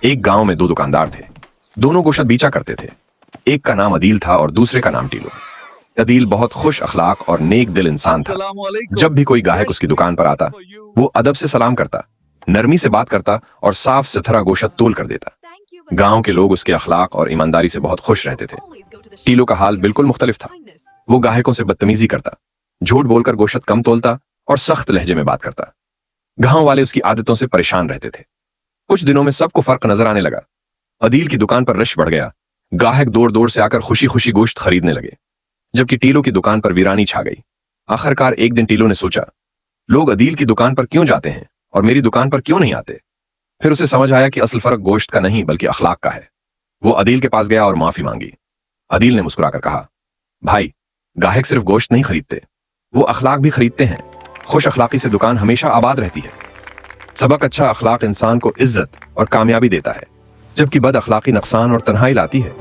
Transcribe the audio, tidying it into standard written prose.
एक गांव में दो दुकानदार थे। दोनों गोश्त बेचा करते थे। एक का नाम अदील था और दूसरे का नाम टीलो। अदील बहुत खुश अखलाक और नेक दिल इंसान था। जब भी कोई गाहक उसकी दुकान पर आता, वो अदब से सलाम करता, नरमी से बात करता और साफ सुथरा गोश्त तोल कर देता। गांव के लोग उसके अखलाक और ईमानदारी से बहुत खुश रहते थे। टीलो का हाल बिल्कुल मुख्तलिफ था। वो गाहकों से बदतमीजी करता, झूठ बोलकर गोश्त कम तोलता और सख्त लहजे में बात करता। गांव वाले उसकी आदतों से परेशान रहते थे। कुछ दिनों में सबको फर्क नजर आने लगा। अदील की दुकान पर रश बढ़ गया। गाहक दौड़ दौड़ से आकर खुशी खुशी गोश्त खरीदने लगे, जबकि टीलो की दुकान पर वीरानी छा गई। आखिरकार एक दिन टीलो ने सोचा, लोग अदील की दुकान पर क्यों जाते हैं और मेरी दुकान पर क्यों नहीं आते। फिर उसे समझ आया कि असल फर्क गोश्त का नहीं बल्कि अखलाक का है। वो अदील के पास गया और माफी मांगी। अदील ने मुस्कुराकर कहा, भाई, गाहक सिर्फ गोश्त नहीं खरीदते, वो अखलाक भी खरीदते हैं। खुश अखलाकी से दुकान हमेशा आबाद रहती है। सबक अच्छा अखलाक इंसान को इज्जत और कामयाबी देता है, जबकि बद अखलाकी नुकसान और तन्हाई लाती है।